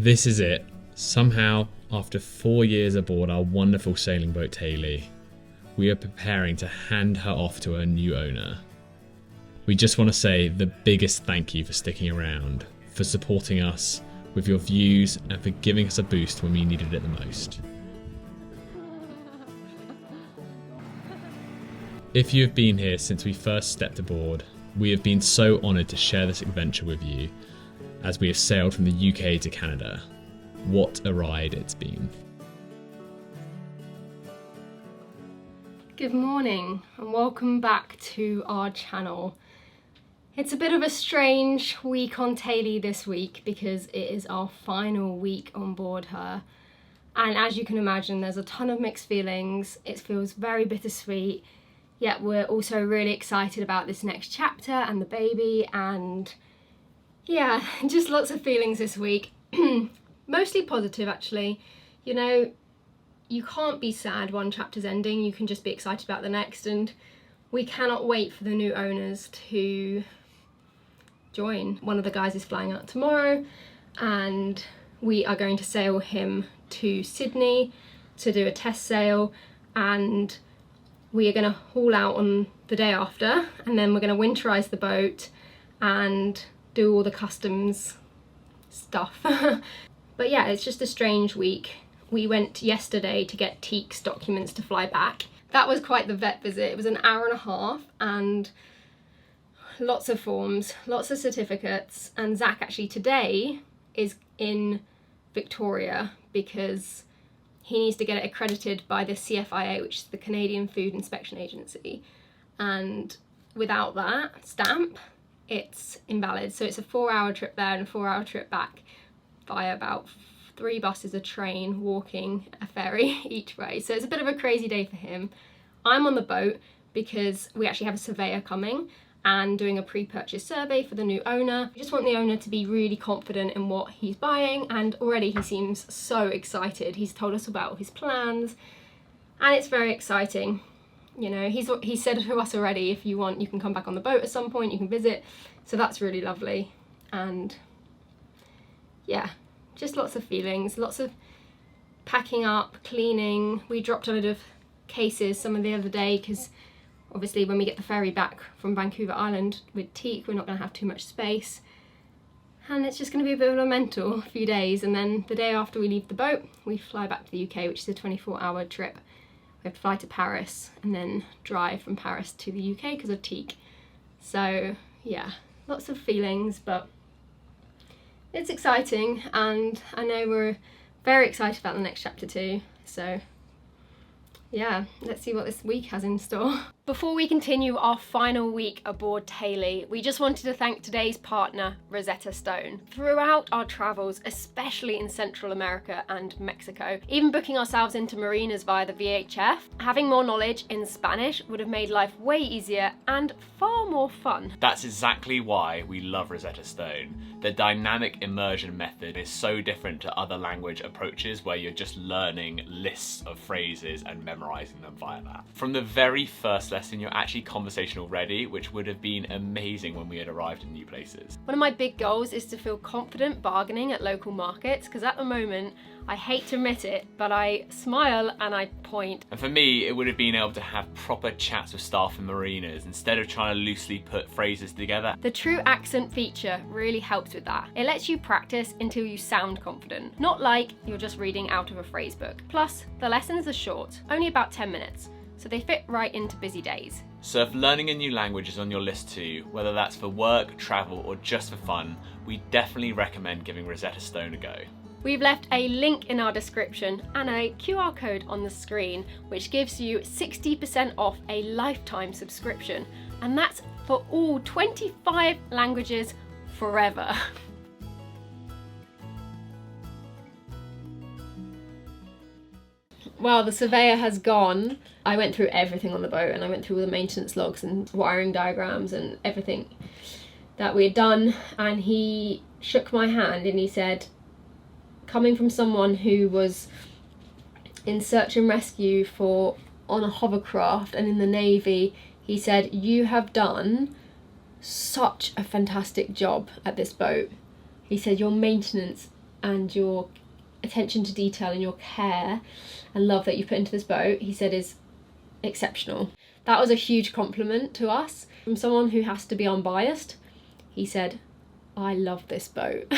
This is it. Somehow, after 4 years aboard our wonderful sailing boat Tay-Lee, we are preparing to hand her off to her new owner. We just want to say the biggest thank you for sticking around, for supporting us with your views and for giving us a boost when we needed it the most. If you have been here since we first stepped aboard, we have been so honoured to share this adventure with you as we have sailed from the UK to Canada. What a ride it's been. Good morning and welcome back to our channel. It's a bit of a strange week on Tay-Lee this week because it is our final week on board her. And as you can imagine, there's a ton of mixed feelings. It feels very bittersweet, yet we're also really excited about this next chapter and the baby, and yeah, just lots of feelings this week. Mostly positive actually. You know, you can't be sad one chapter's ending, you can just be excited about the next, and we cannot wait for the new owners to join. One of the guys is flying out tomorrow and we are going to sail him to Sydney to do a test sail, and we are going to haul out on the day after, and then we're going to winterize the boat and do all the customs stuff. But yeah, it's just a strange week. We went yesterday to get Teek's documents to fly back. That was quite the vet visit. It was an hour and a half and lots of forms, lots of certificates. And Zach actually today is in Victoria because he needs to get it accredited by the CFIA, which is the Canadian Food Inspection Agency. And without that stamp, it's invalid. So it's a 4-hour trip there and a 4-hour trip back via about 3 buses, a train, walking, a ferry each way. So it's a bit of a crazy day for him. I'm on the boat because we actually have a surveyor coming and doing a pre-purchase survey for the new owner. We just want the owner to be really confident in what he's buying, and already he seems so excited. He's told us about his plans and it's very exciting. You know, he said to us already, if you want, you can come back on the boat at some point, you can visit. So that's really lovely. And yeah, just lots of feelings, lots of packing up, cleaning. We dropped a load of cases some of the other day because obviously when we get the ferry back from Vancouver Island with Teek, we're not going to have too much space. And it's just going to be a bit of a mental few days. And then the day after we leave the boat, we fly back to the UK, which is a 24-hour trip. We have to fly to Paris and then drive from Paris to the UK because of Teek. So yeah, lots of feelings, but it's exciting, and I know we're very excited about the next chapter too. So yeah, let's see what this week has in store. Before we continue our final week aboard Tay-Lee, we just wanted to thank today's partner, Rosetta Stone. Throughout our travels, especially in Central America and Mexico, even booking ourselves into marinas via the VHF, having more knowledge in Spanish would have made life way easier and far more fun. That's exactly why we love Rosetta Stone. The dynamic immersion method is so different to other language approaches where you're just learning lists of phrases and memorizing them via that. From the very first lesson, you're actually conversational ready, which would have been amazing when we had arrived in new places. One of my big goals is to feel confident bargaining at local markets, because at the moment, I hate to admit it, but I smile and I point. And for me, it would have been able to have proper chats with staff in marinas instead of trying to loosely put phrases together. The true accent feature really helps with that. It lets you practice until you sound confident, not like you're just reading out of a phrase book. Plus, the lessons are short, only about 10 minutes, so they fit right into busy days. So if learning a new language is on your list too, whether that's for work, travel, or just for fun, we definitely recommend giving Rosetta Stone a go. We've left a link in our description and a QR code on the screen, which gives you 60% off a lifetime subscription, and that's for all 25 languages forever. Well, the surveyor has gone. I went through everything on the boat, and I went through all the maintenance logs and wiring diagrams and everything that we had done, and he shook my hand and he said, coming from someone who was in search and rescue on a hovercraft and in the Navy, he said, you have done such a fantastic job at this boat. He said, your maintenance and your attention to detail and your care and love that you put into this boat, he said, is exceptional. That was a huge compliment to us from someone who has to be unbiased. He said, I love this boat.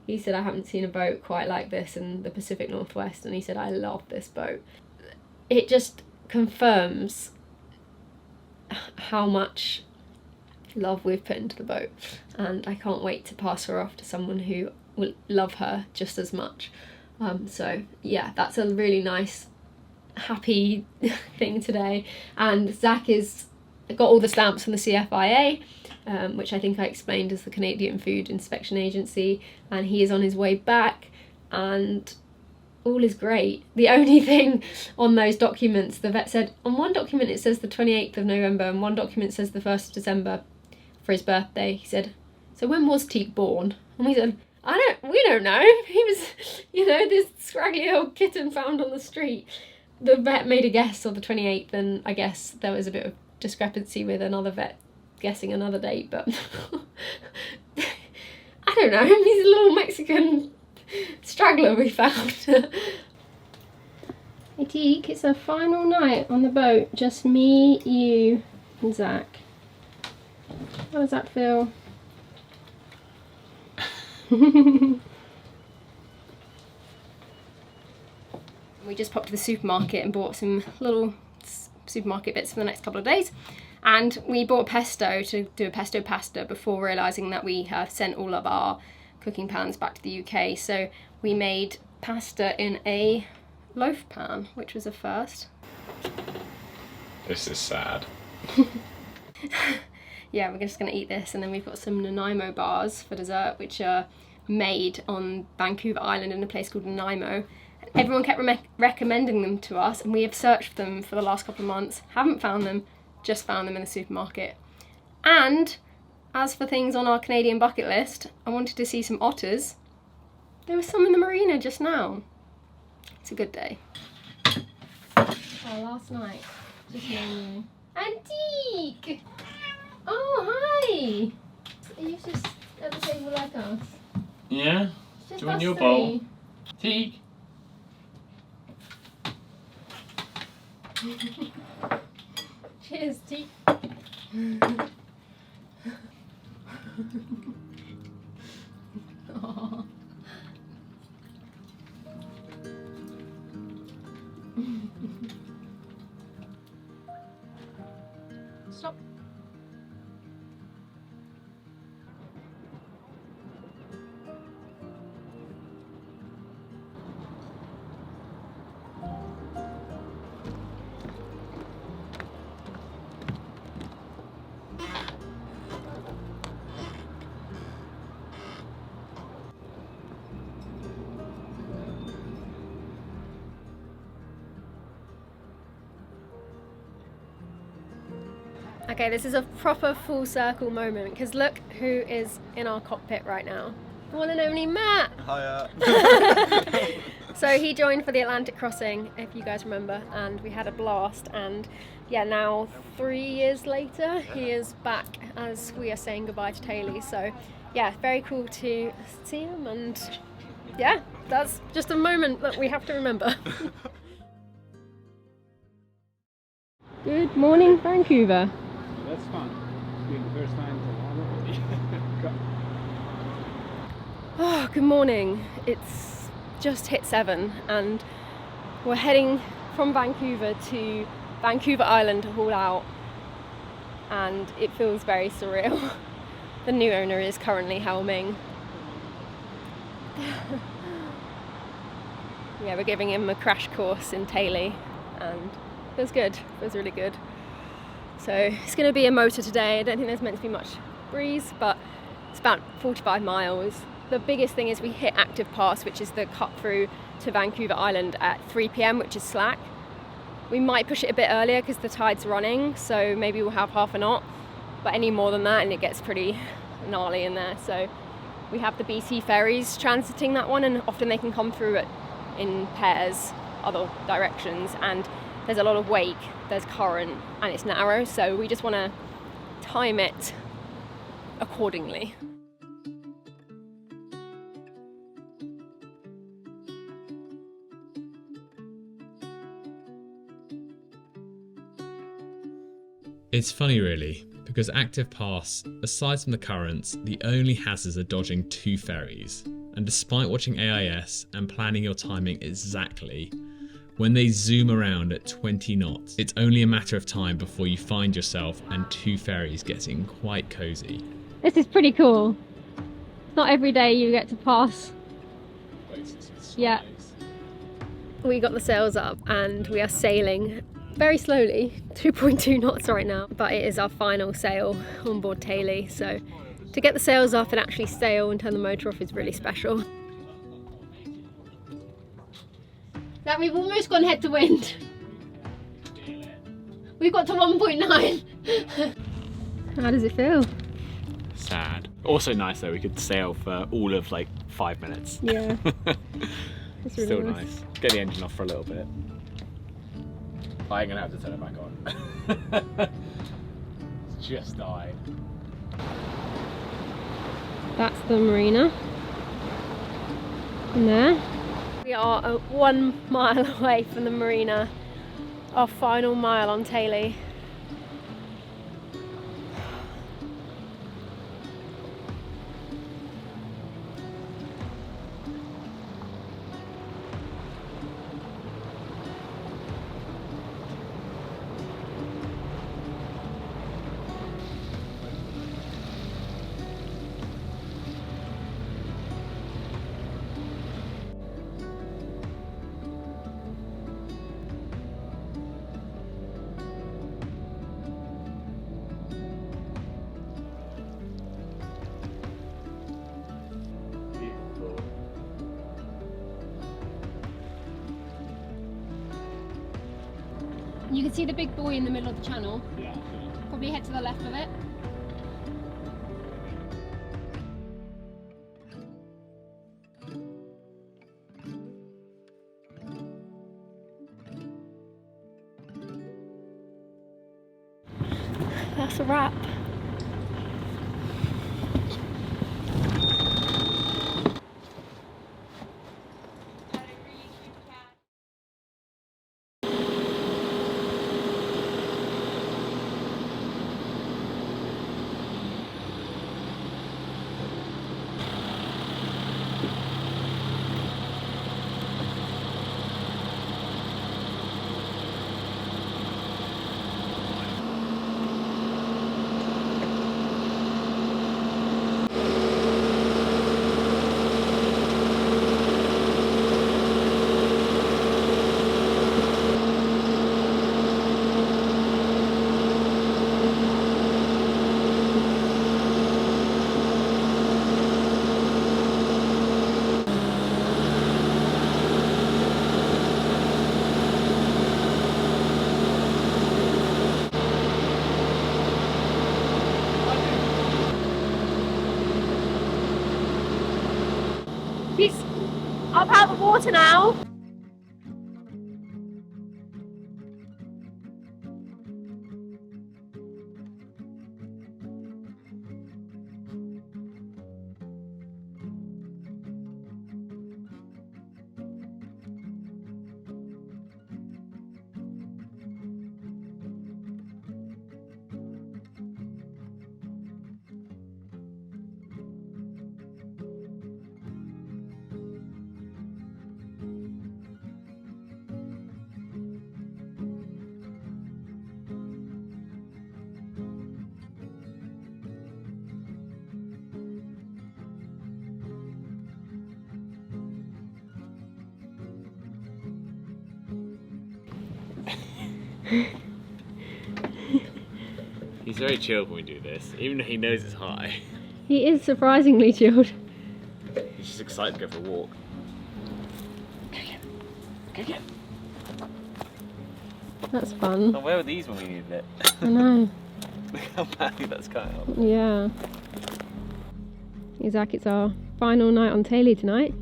He said, I haven't seen a boat quite like this in the Pacific Northwest, and he said, I love this boat. It just confirms how much love we've put into the boat, and I can't wait to pass her off to someone who will love her just as much. So yeah, that's a really nice, happy thing today. And Zach has got all the stamps from the CFIA, which I think I explained as the Canadian Food Inspection Agency, and he is on his way back, and all is great. The only thing on those documents, the vet said, on one document it says the 28th of November and one document says the 1st of December for his birthday. He said, so when was Teak born? And we said, we don't know. He was, this scraggly old kitten found on the street. The vet made a guess on the 28th, and I guess there was a bit of discrepancy with another vet guessing another date, but I don't know. He's a little Mexican straggler we found. Hey Teak, it's our final night on the boat. Just me, you, and Zach. How does that feel? We just popped to the supermarket and bought some little supermarket bits for the next couple of days, and we bought pesto to do a pesto pasta before realising that we have sent all of our cooking pans back to the UK. So we made pasta in a loaf pan, which was a first. This is sad. Yeah, we're just going to eat this, and then we've got some Nanaimo bars for dessert, which are made on Vancouver Island in a place called Nanaimo. Everyone kept recommending them to us, and we have searched for them for the last couple of months, haven't found them, just found them in the supermarket. And as for things on our Canadian bucket list, I wanted to see some otters. There was some in the marina just now. It's a good day. Oh, last night, just me and you. Antique! Oh, hi! Are you just at the table like us? Yeah? Just Do you want us your three. bowl? Teak? Cheers, Teak. Oh. Stop. Okay, this is a proper full circle moment, because look who is in our cockpit right now. The one and only Matt! Hiya. So he joined for the Atlantic crossing, if you guys remember, and we had a blast, and yeah, now 3 years later, he is back as we are saying goodbye to Tay-Lee. So yeah, very cool to see him, and yeah, that's just a moment that we have to remember. Good morning, Vancouver. That's fun. Being the first time to Oh, good morning. It's just hit 7 and we're heading from Vancouver to Vancouver Island to haul out, and it feels very surreal. The new owner is currently helming. Yeah, we're giving him a crash course in Tay-Lee, and it feels good, feels really good. So it's going to be a motor today. I don't think there's meant to be much breeze, but it's about 45 miles. The biggest thing is we hit Active Pass, which is the cut through to Vancouver Island at 3 p.m, which is slack. We might push it a bit earlier because the tide's running, so maybe we'll have half a knot, but any more than that and it gets pretty gnarly in there. So we have the BC ferries transiting that one, and often they can come through in pairs other directions, and there's a lot of wake, there's current, and it's narrow, so we just want to time it accordingly. It's funny really, because active pass, aside from the currents, the only hazards are dodging 2 ferries, and despite watching AIS and planning your timing exactly, when they zoom around at 20 knots, it's only a matter of time before you find yourself and 2 ferries getting quite cosy. This is pretty cool. Not every day you get to pass. Yeah. We got the sails up and we are sailing very slowly, 2.2 knots right now, but it is our final sail on board Tay-Lee, so to get the sails up and actually sail and turn the motor off is really special. That we've almost gone head to wind. We've got to 1.9. How does it feel? Sad. Also nice though, we could sail for all of like 5 minutes. Yeah. It's really Still nice. Get the engine off for a little bit. I'm gonna have to turn it back on. It's just died. That's the marina. And there. We are 1 mile away from the marina. Our final mile on Tay-Lee. You can see the big buoy in the middle of the channel. Yeah. Probably head to the left of it. That's a wrap. He's up out of the water now. He's very chilled when we do this, even though he knows it's high. He is surprisingly chilled. He's just excited to go for a walk. Go again. Go again. That's fun. Oh, where were these when we needed it? I know. Look how badly that's coming up. Yeah. Zach, it's our final night on Tay-Lee tonight.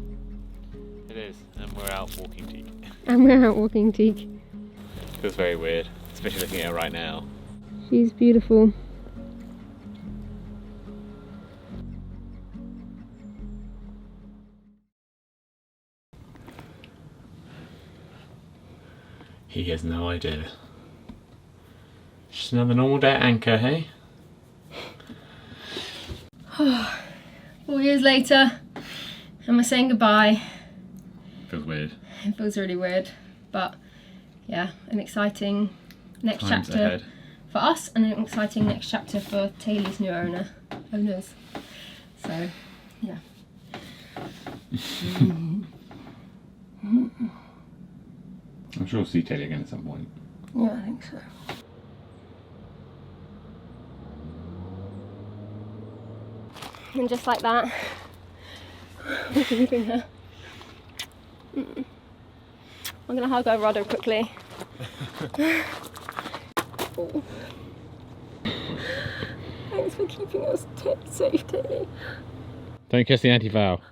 It is, and we're out walking teak. And we're out walking teak. Feels very weird, especially looking at her right now. She's beautiful. He has no idea. Just another normal day at anchor, hey? 4 years later, and we're saying goodbye. Feels weird. It feels really weird, but yeah, an exciting next Times chapter ahead. for us, and an exciting next chapter for Tay-Lee's new owners. So, yeah. I'm sure we'll see Tay-Lee again at some point. Yeah, I think so. And just like that, we're leaving her. I'm gonna hug our rudder quickly. Oh. Thanks for keeping us safe, Tay-Lee. Don't kiss the anti-foul.